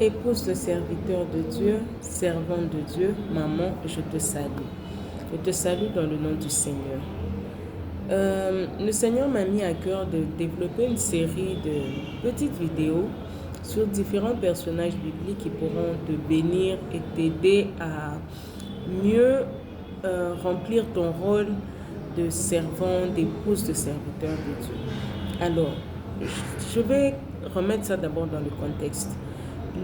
Épouse de serviteur de Dieu, servante de Dieu, maman, je te salue. Je te salue dans le nom du Seigneur. Le Seigneur m'a mis à cœur de développer une série de petites vidéos sur différents personnages bibliques qui pourront te bénir et t'aider à mieux remplir ton rôle de servant, d'épouse de serviteur de Dieu. Alors, je vais remettre ça d'abord dans le contexte.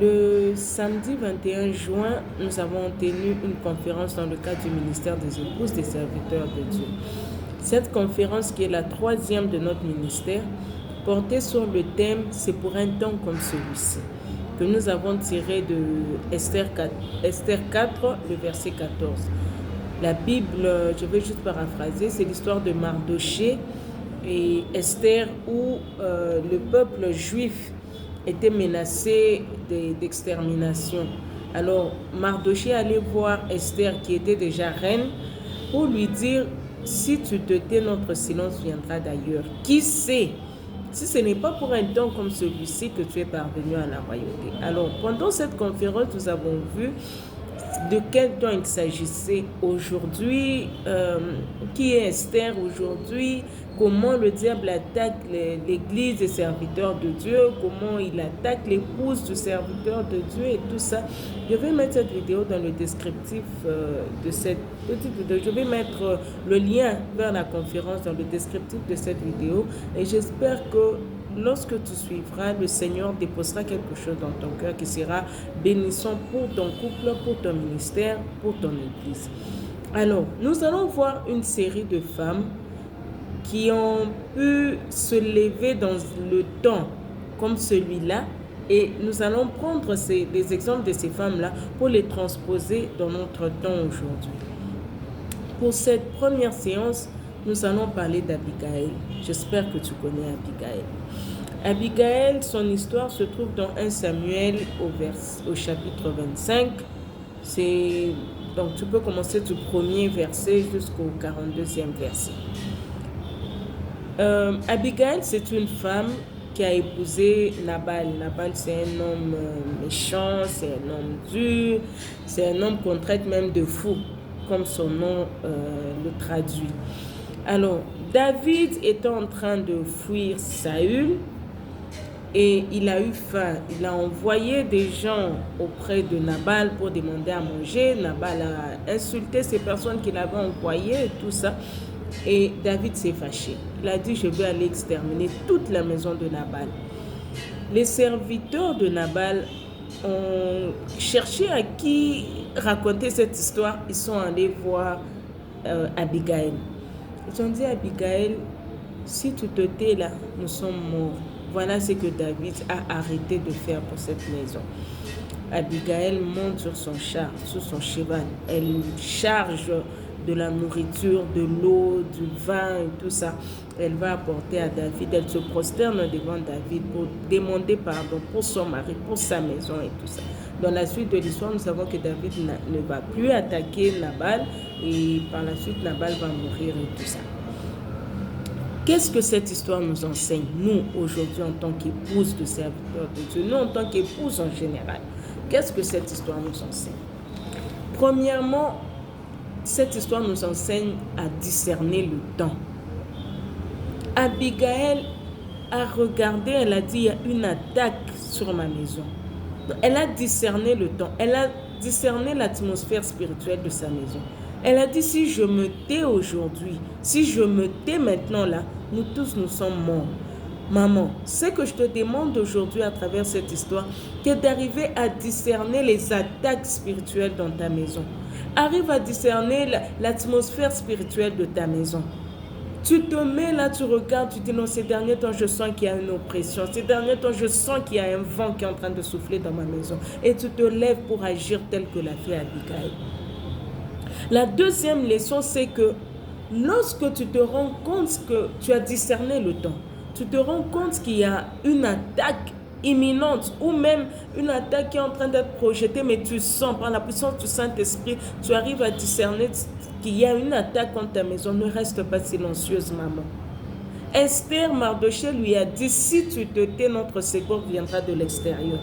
Le samedi 21 juin, nous avons tenu une conférence dans le cadre du ministère des épouses des serviteurs de Dieu. Cette conférence, qui est la 3e de notre ministère, portait sur le thème « C'est pour un temps comme celui-ci » que nous avons tiré de Esther 4, le verset 14. La Bible, je vais juste paraphraser, c'est l'histoire de Mardoché et Esther où le peuple juif était menacé d'extermination. Alors Mardoché allait voir Esther qui était déjà reine pour lui dire: si tu te tais, notre silence viendra d'ailleurs. Qui sait si ce n'est pas pour un temps comme celui-ci que tu es parvenu à la royauté. Alors pendant cette conférence, nous avons vu de quel temps il s'agissait aujourd'hui, qui est Esther aujourd'hui, comment le diable attaque l'église des serviteurs de Dieu, comment il attaque l'épouse du serviteur de Dieu et tout ça. Je vais mettre cette vidéo dans le descriptif de cette petite vidéo. Je vais mettre le lien vers la conférence dans le descriptif de cette vidéo et j'espère que lorsque tu suivras, le Seigneur déposera quelque chose dans ton cœur qui sera bénissant pour ton couple, pour ton ministère, pour ton église. Alors, nous allons voir une série de femmes qui ont pu se lever dans le temps comme celui-là et nous allons prendre des exemples de ces femmes-là pour les transposer dans notre temps aujourd'hui. Pour cette première séance, nous allons parler d'Abigail. J'espère que tu connais Abigail. Abigail, son histoire se trouve dans 1 Samuel au chapitre 25. Donc tu peux commencer du premier verset jusqu'au 42e verset. Abigail, c'est une femme qui a épousé Nabal. Nabal, c'est un homme méchant, c'est un homme dur, c'est un homme qu'on traite même de fou, comme son nom le traduit. Alors, David était en train de fuir Saül et il a eu faim. Il a envoyé des gens auprès de Nabal pour demander à manger. Nabal a insulté ces personnes qu'il avait envoyées et tout ça. Et David s'est fâché. Il a dit: je vais aller exterminer toute la maison de Nabal. Les serviteurs de Nabal ont cherché à qui raconter cette histoire. Ils sont allés voir Abigail. Ils ont dit à Abigail: si tu te tais là, nous sommes morts. Voilà ce que David a arrêté de faire pour cette maison. Abigail monte sur son char, sur son cheval. Elle charge de la nourriture, de l'eau, du vin et tout ça. Elle va apporter à David. Elle se prosterne devant David pour demander pardon pour son mari, pour sa maison et tout ça. Dans la suite de l'histoire, nous savons que David ne va plus attaquer Nabal et par la suite, Nabal va mourir et tout ça. Qu'est-ce que cette histoire nous enseigne, nous, aujourd'hui, en tant qu'épouse de serviteurs de Dieu, nous, en tant qu'épouse en général? Qu'est-ce que cette histoire nous enseigne? Premièrement, cette histoire nous enseigne à discerner le temps. Abigail a regardé, elle a dit: il y a une attaque sur ma maison. Elle a discerné le temps, elle a discerné l'atmosphère spirituelle de sa maison. Elle a dit: si je me tais aujourd'hui, si je me tais maintenant là, nous tous nous sommes morts. Maman, ce que je te demande aujourd'hui à travers cette histoire, c'est d'arriver à discerner les attaques spirituelles dans ta maison. Arrive à discerner l'atmosphère spirituelle de ta maison. Tu te mets là, tu regardes, tu dis: non, ces derniers temps, je sens qu'il y a une oppression. Ces derniers temps, je sens qu'il y a un vent qui est en train de souffler dans ma maison. Et tu te lèves pour agir tel que l'a fait Abigail. La deuxième leçon, c'est que lorsque tu te rends compte que tu as discerné le temps, tu te rends compte qu'il y a une attaque imminente ou même une attaque qui est en train d'être projetée, mais tu sens par la puissance du Saint-Esprit, tu arrives à discerner qu'il y a une attaque contre ta maison. Ne reste pas silencieuse, maman. Esther, Mardoché lui a dit: si tu te tais, notre secours viendra de l'extérieur.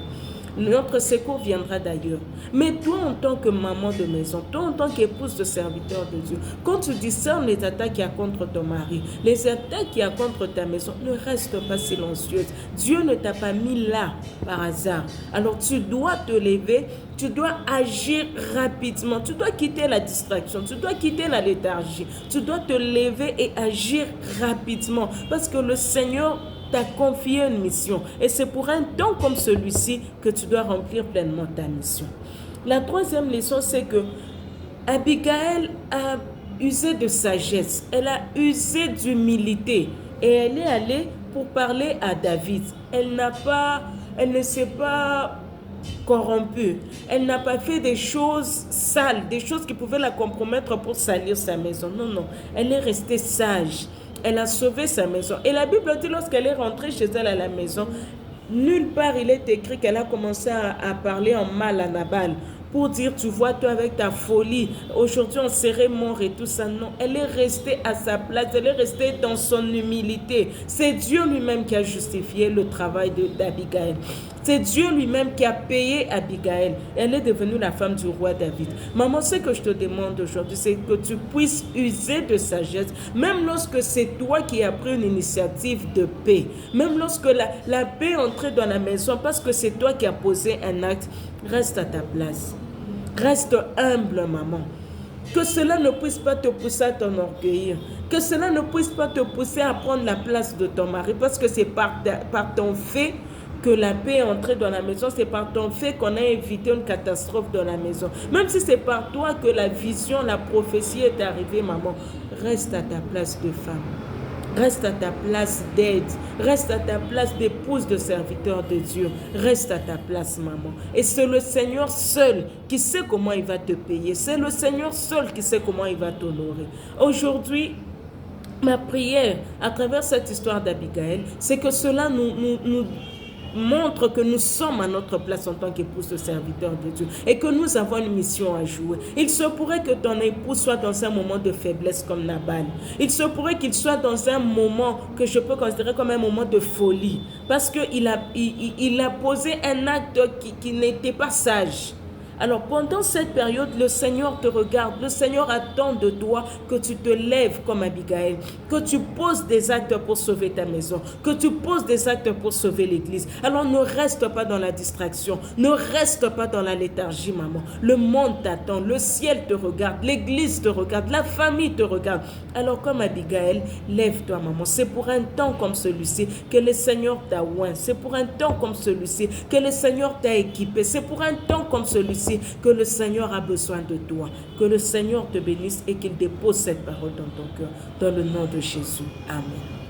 Notre secours viendra d'ailleurs. Mais toi, en tant que maman de maison, toi, en tant qu'épouse de serviteur de Dieu, quand tu discernes les attaques qu'il y a contre ton mari, les attaques qu'il y a contre ta maison, ne reste pas silencieuse. Dieu ne t'a pas mis là par hasard. Alors tu dois te lever, tu dois agir rapidement, tu dois quitter la distraction, tu dois quitter la léthargie, tu dois te lever et agir rapidement parce que le Seigneur t'a confié une mission et c'est pour un temps comme celui-ci que tu dois remplir pleinement ta mission. La troisième leçon, c'est que Abigail a usé de sagesse, elle a usé d'humilité et elle est allée pour parler à David. Elle ne s'est pas corrompue, elle n'a pas fait des choses sales, des choses qui pouvaient la compromettre pour salir sa maison. Non, non, elle est restée sage. Elle a sauvé sa maison. Et la Bible dit, lorsqu'elle est rentrée chez elle à la maison, nulle part il est écrit qu'elle a commencé à parler en mal à Nabal pour dire, tu vois, toi avec ta folie, aujourd'hui on serait mort et tout ça. Non, elle est restée à sa place, elle est restée dans son humilité. C'est Dieu lui-même qui a justifié le travail d'Abigail. C'est Dieu lui-même qui a payé Abigail. Elle est devenue la femme du roi David. Maman, ce que je te demande aujourd'hui, c'est que tu puisses user de sagesse, même lorsque c'est toi qui as pris une initiative de paix, même lorsque la paix est entrée dans la maison parce que c'est toi qui as posé un acte. Reste à ta place. Reste humble, maman. Que cela ne puisse pas te pousser à t'enorgueillir. Que cela ne puisse pas te pousser à prendre la place de ton mari. Parce que c'est par ton fait que la paix est entrée dans la maison. C'est par ton fait qu'on a évité une catastrophe dans la maison. Même si c'est par toi que la vision, la prophétie est arrivée, maman. Reste à ta place de femme. Reste à ta place d'aide. Reste à ta place d'épouse de serviteur de Dieu. Reste à ta place, maman. Et c'est le Seigneur seul qui sait comment il va te payer. C'est le Seigneur seul qui sait comment il va t'honorer. Aujourd'hui, ma prière à travers cette histoire d'Abigail, c'est que cela nous montre que nous sommes à notre place en tant qu'épouse de serviteur de Dieu et que nous avons une mission à jouer. Il se pourrait que ton époux soit dans un moment de faiblesse comme Nabal. Il se pourrait qu'il soit dans un moment que je peux considérer comme un moment de folie parce qu'il a posé un acte qui n'était pas sage. Alors pendant cette période, le Seigneur te regarde, le Seigneur attend de toi que tu te lèves comme Abigail, que tu poses des actes pour sauver ta maison, que tu poses des actes pour sauver l'église. Alors ne reste pas dans la distraction, ne reste pas dans la léthargie, maman. Le monde t'attend, le ciel te regarde, l'église te regarde, la famille te regarde. Alors comme Abigail, lève-toi, maman. C'est pour un temps comme celui-ci que le Seigneur t'a oint. C'est pour un temps comme celui-ci que le Seigneur t'a équipé. C'est pour un temps comme celui-ci que le Seigneur a besoin de toi. Que le Seigneur te bénisse et qu'il dépose cette parole dans ton cœur. Dans le nom de Jésus. Amen.